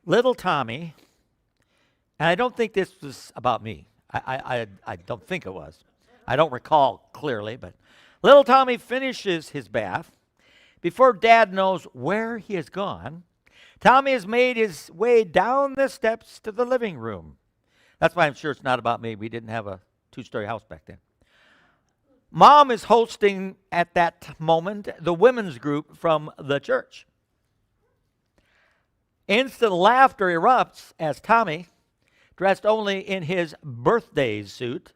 Little Tommy, and I don't think this was about me. I don't think it was. I don't recall clearly, but little Tommy finishes his bath. Before Dad knows where he has gone, Tommy has made his way down the steps to the living room. That's why I'm sure it's not about me. We didn't have a two-story house back then. Mom is hosting at that moment the women's group from the church. Instant laughter erupts as Tommy, dressed only in his birthday suit,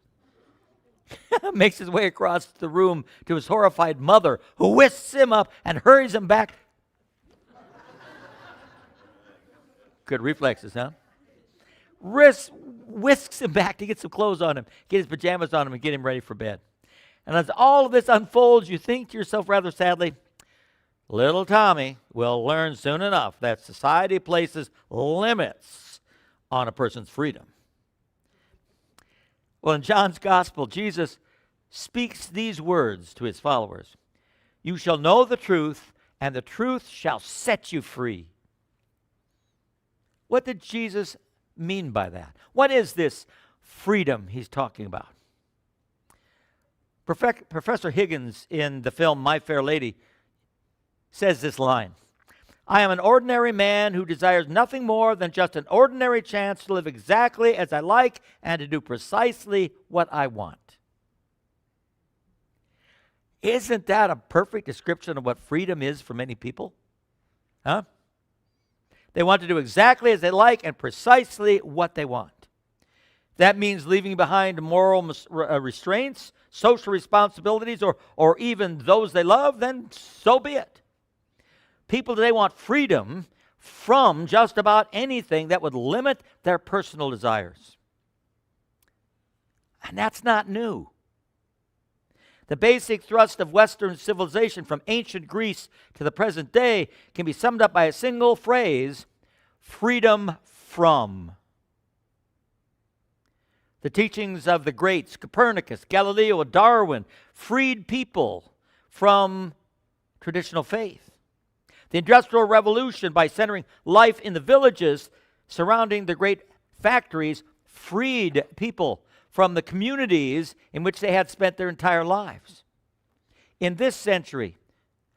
makes his way across the room to his horrified mother, who whisks him up and hurries him back. Good reflexes, huh? Whisks him back to get some clothes on him, get his pajamas on him, and get him ready for bed. And as all of this unfolds, you think to yourself rather sadly, little Tommy will learn soon enough that society places limits on a person's freedom. Well, in John's gospel, Jesus speaks these words to his followers. You shall know the truth, and the truth shall set you free. What did Jesus mean by that? What is this freedom he's talking about? Professor Higgins in the film My Fair Lady says this line, I am an ordinary man who desires nothing more than just an ordinary chance to live exactly as I like and to do precisely what I want. Isn't that a perfect description of what freedom is for many people? Huh? They want to do exactly as they like and precisely what they want. That means leaving behind moral restraints, social responsibilities, or even those they love, then so be it. People today want freedom from just about anything that would limit their personal desires. And that's not new. The basic thrust of Western civilization from ancient Greece to the present day can be summed up by a single phrase, freedom from. The teachings of the greats, Copernicus, Galileo, Darwin, freed people from traditional faith. The Industrial Revolution, by centering life in the villages surrounding the great factories, freed people from the communities in which they had spent their entire lives. In this century,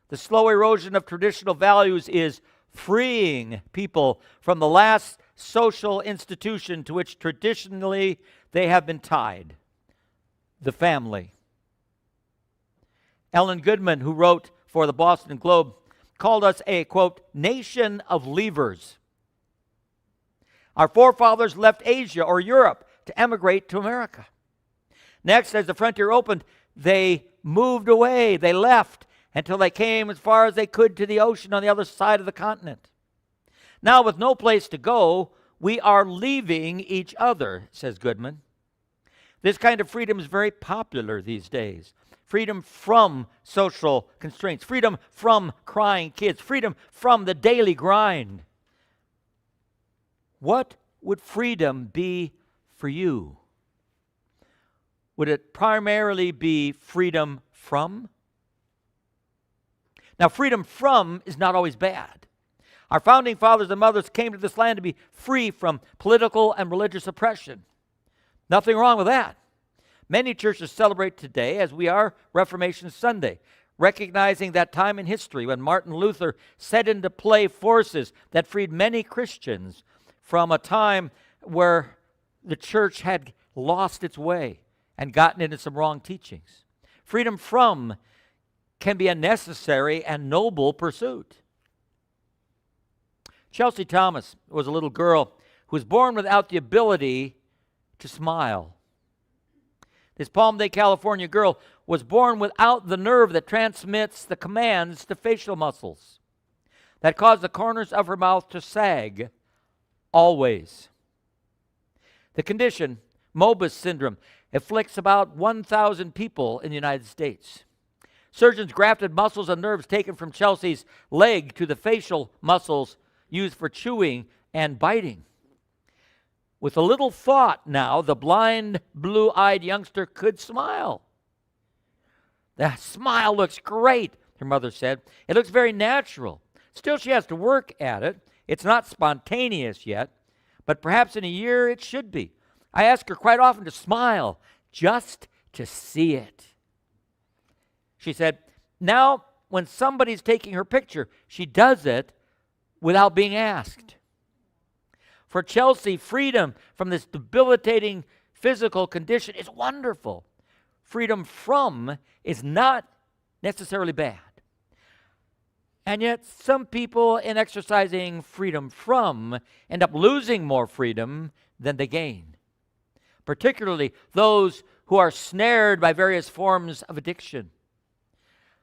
the slow erosion of traditional values is freeing people from the last social institution to which traditionally they have been tied, the family. Ellen Goodman, who wrote for the Boston Globe, called us a, quote, nation of leavers. Our forefathers left Asia or Europe to emigrate to America. Next, as the frontier opened, they moved away, they left, until they came as far as they could to the ocean on the other side of the continent. Now, with no place to go, we are leaving each other, says Goodman. This kind of freedom is very popular these days. Freedom from social constraints, freedom from crying kids, freedom from the daily grind. What would freedom be for you? Would it primarily be freedom from? Now, freedom from is not always bad. Our founding fathers and mothers came to this land to be free from political and religious oppression. Nothing wrong with that. Many churches celebrate today, as we are, Reformation Sunday, recognizing that time in history when Martin Luther set into play forces that freed many Christians from a time where the church had lost its way and gotten into some wrong teachings. Freedom from can be a necessary and noble pursuit. Chelsea Thomas was a little girl who was born without the ability to smile. This Palm Day, California girl was born without the nerve that transmits the commands to facial muscles that cause the corners of her mouth to sag always. The condition, Moebius syndrome, afflicts about 1,000 people in the United States. Surgeons grafted muscles and nerves taken from Chelsea's leg to the facial muscles used for chewing and biting. With a little thought now, the blind, blue-eyed youngster could smile. The smile looks great, her mother said. It looks very natural. Still, she has to work at it. It's not spontaneous yet, but perhaps in a year it should be. I ask her quite often to smile just to see it. She said, now when somebody's taking her picture, she does it without being asked. For Chelsea, freedom from this debilitating physical condition is wonderful. Freedom from is not necessarily bad. And yet, some people in exercising freedom from end up losing more freedom than they gain, particularly those who are snared by various forms of addiction.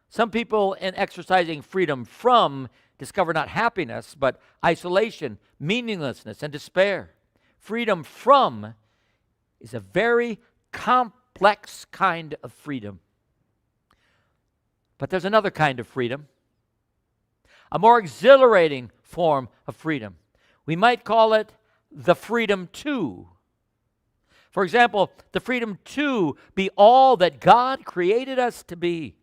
Some people in exercising freedom from discover not happiness, but isolation, meaninglessness, and despair. Freedom from is a very complex kind of freedom. But there's another kind of freedom, a more exhilarating form of freedom. We might call it the freedom to. For example, the freedom to be all that God created us to be.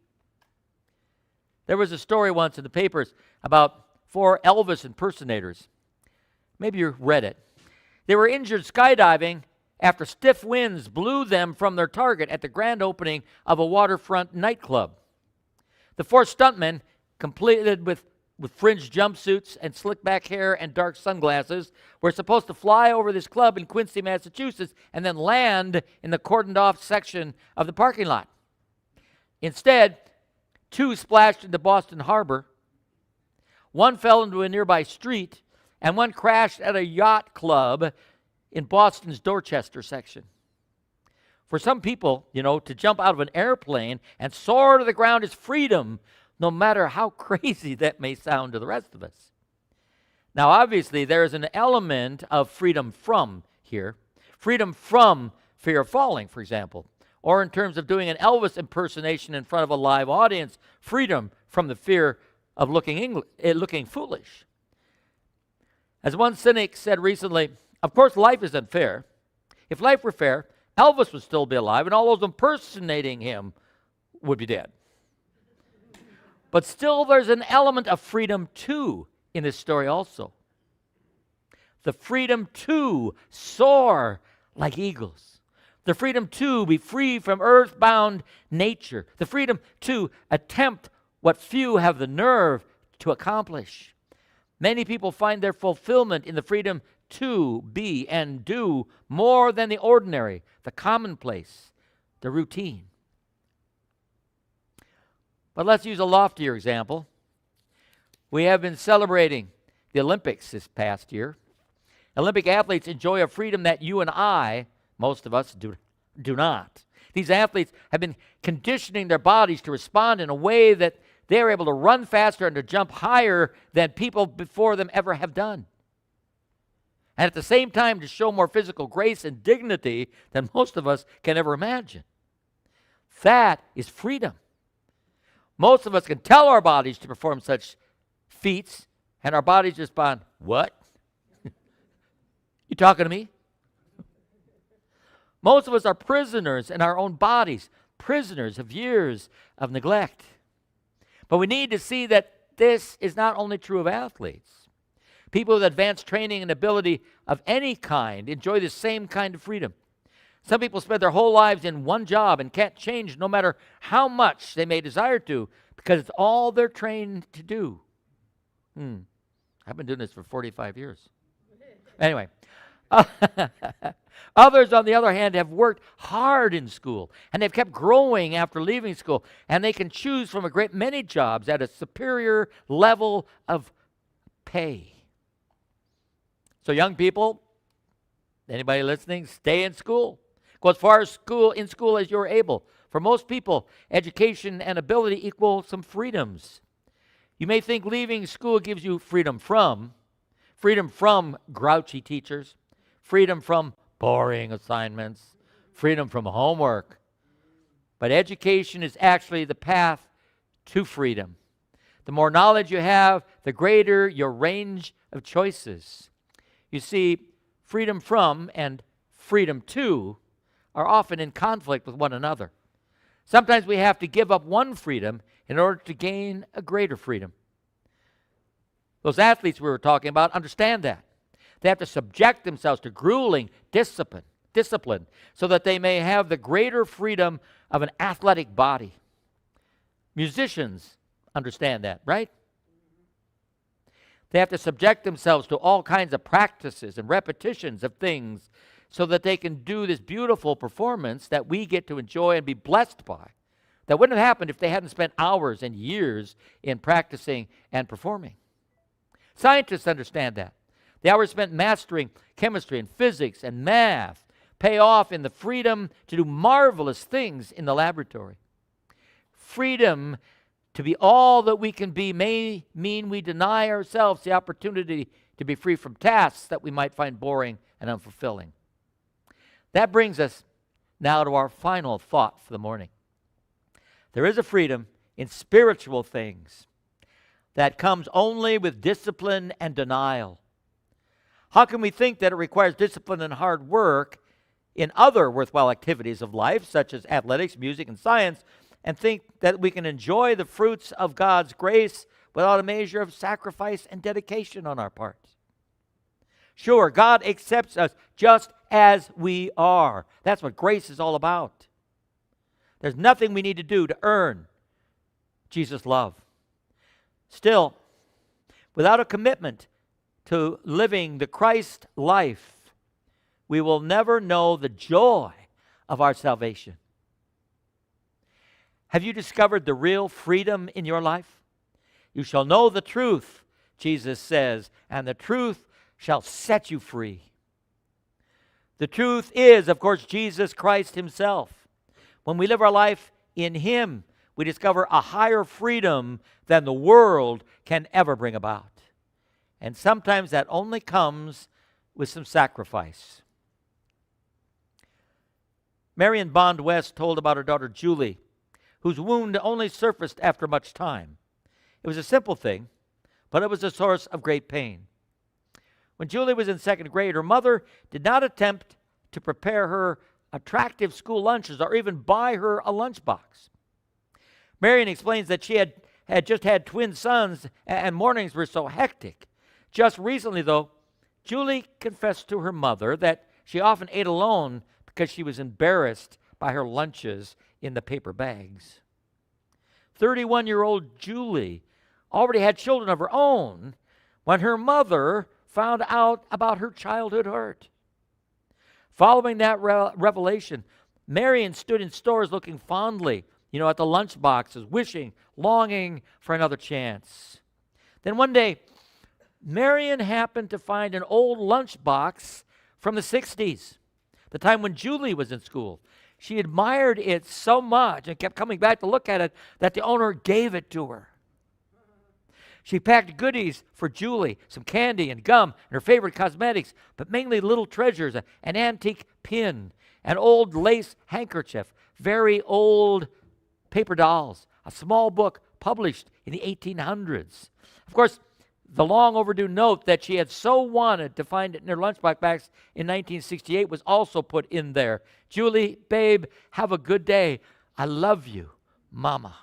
There was a story once in the papers about 4 Elvis impersonators. Maybe you read it. They were injured skydiving after stiff winds blew them from their target at the grand opening of a waterfront nightclub. The 4 stuntmen, completed with fringed jumpsuits and slick back hair and dark sunglasses, were supposed to fly over this club in Quincy, Massachusetts, and then land in the cordoned-off section of the parking lot. Instead, 2 splashed into Boston Harbor, 1 fell into a nearby street, and 1 crashed at a yacht club in Boston's Dorchester section. For some people, to jump out of an airplane and soar to the ground is freedom, no matter how crazy that may sound to the rest of us. Now, obviously, there is an element of freedom from here. Freedom from fear of falling, for example. Or in terms of doing an Elvis impersonation in front of a live audience, freedom from the fear of looking foolish. As one cynic said recently, of course life is unfair. If life were fair, Elvis would still be alive and all those impersonating him would be dead. But still there's an element of freedom too in this story also. The freedom to soar like eagles. The freedom to be free from earthbound nature. The freedom to attempt what few have the nerve to accomplish. Many people find their fulfillment in the freedom to be and do more than the ordinary, the commonplace, the routine. But let's use a loftier example. We have been celebrating the Olympics this past year. Olympic athletes enjoy a freedom that you and I, most of us, do not. These athletes have been conditioning their bodies to respond in a way that they are able to run faster and to jump higher than people before them ever have done. And at the same time, to show more physical grace and dignity than most of us can ever imagine. That is freedom. Most of us can tell our bodies to perform such feats, and our bodies respond, what? You talking to me? Most of us are prisoners in our own bodies, prisoners of years of neglect. But we need to see that this is not only true of athletes. People with advanced training and ability of any kind enjoy the same kind of freedom. Some people spend their whole lives in one job and can't change no matter how much they may desire to because it's all they're trained to do. I've been doing this for 45 years. Anyway. Others, on the other hand, have worked hard in school, and they've kept growing after leaving school, and they can choose from a great many jobs at a superior level of pay. So young people, anybody listening, stay in school. Go as far as in school as you're able. For most people, education and ability equal some freedoms. You may think leaving school gives you freedom from grouchy teachers, freedom from boring assignments, freedom from homework. But education is actually the path to freedom. The more knowledge you have, the greater your range of choices. You see, freedom from and freedom to are often in conflict with one another. Sometimes we have to give up one freedom in order to gain a greater freedom. Those athletes we were talking about understand that. They have to subject themselves to grueling discipline so that they may have the greater freedom of an athletic body. Musicians understand that, right? They have to subject themselves to all kinds of practices and repetitions of things so that they can do this beautiful performance that we get to enjoy and be blessed by. That wouldn't have happened if they hadn't spent hours and years in practicing and performing. Scientists understand that. The hours spent mastering chemistry and physics and math pay off in the freedom to do marvelous things in the laboratory. Freedom to be all that we can be may mean we deny ourselves the opportunity to be free from tasks that we might find boring and unfulfilling. That brings us now to our final thought for the morning. There is a freedom in spiritual things that comes only with discipline and denial. How can we think that it requires discipline and hard work in other worthwhile activities of life, such as athletics, music, and science, and think that we can enjoy the fruits of God's grace without a measure of sacrifice and dedication on our part? Sure, God accepts us just as we are. That's what grace is all about. There's nothing we need to do to earn Jesus' love. Still, without a commitment to living the Christ life, we will never know the joy of our salvation. Have you discovered the real freedom in your life? You shall know the truth, Jesus says, and the truth shall set you free. The truth is, of course, Jesus Christ himself. When we live our life in him, we discover a higher freedom than the world can ever bring about. And sometimes that only comes with some sacrifice. Marion Bond West told about her daughter Julie, whose wound only surfaced after much time. It was a simple thing, but it was a source of great pain. When Julie was in second grade, her mother did not attempt to prepare her attractive school lunches or even buy her a lunchbox. Marion explains that she had just had twin sons and mornings were so hectic. Just recently, though, Julie confessed to her mother that she often ate alone because she was embarrassed by her lunches in the paper bags. 31-year-old Julie already had children of her own when her mother found out about her childhood hurt. Following that revelation, Marion stood in stores looking fondly, at the lunch boxes, wishing, longing for another chance. Then one day, Marion happened to find an old lunchbox from the 60s, the time when Julie was in school. She admired it so much and kept coming back to look at it that the owner gave it to her. She packed goodies for Julie, some candy and gum and her favorite cosmetics, but mainly little treasures, an antique pin, an old lace handkerchief, very old paper dolls, a small book published in the 1800s. Of course, the long overdue note that she had so wanted to find it in her lunchbox bags in 1968 was also put in there. Julie, babe, have a good day. I love you, Mama.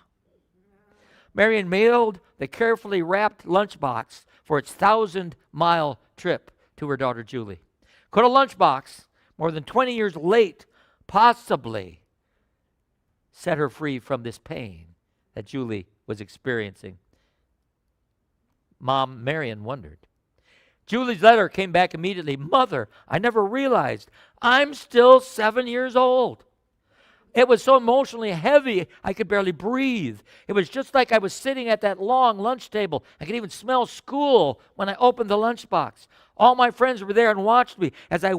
Marion mailed the carefully wrapped lunchbox for its 1,000-mile trip to her daughter Julie. Could a lunchbox, more than 20 years late, possibly set her free from this pain that Julie was experiencing? Mom, Marion, wondered. Julie's letter came back immediately. Mother, I never realized I'm still 7 years old. It was so emotionally heavy, I could barely breathe. It was just like I was sitting at that long lunch table. I could even smell school when I opened the lunchbox. All my friends were there and watched me. As I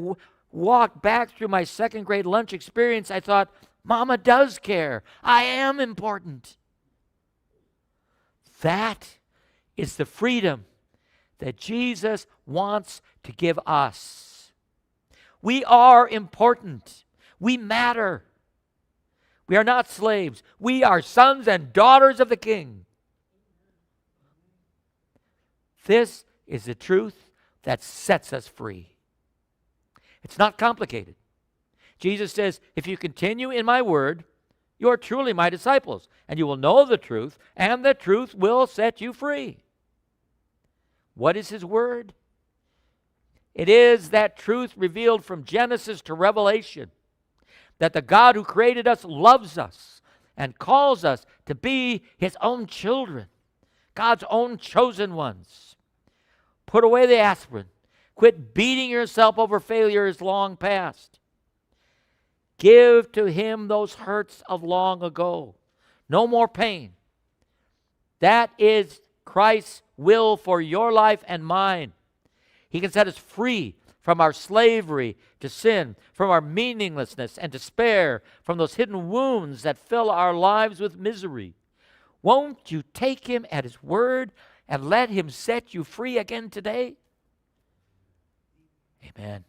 walked back through my second grade lunch experience, I thought, Mama does care. I am important. That is the freedom that Jesus wants to give us. We are important. We matter. We are not slaves. We are sons and daughters of the King. This is the truth that sets us free. It's not complicated. Jesus says, if you continue in my word, you are truly my disciples, and you will know the truth, and the truth will set you free. What is His Word? It is that truth revealed from Genesis to Revelation, that the God who created us loves us and calls us to be His own children, God's own chosen ones. Put away the aspirin. Quit beating yourself over failures long past. Give to Him those hurts of long ago. No more pain. That is Christ's will for your life and mine. He can set us free from our slavery to sin, from our meaninglessness and despair, from those hidden wounds that fill our lives with misery. Won't you take Him at His word and let Him set you free again today? Amen.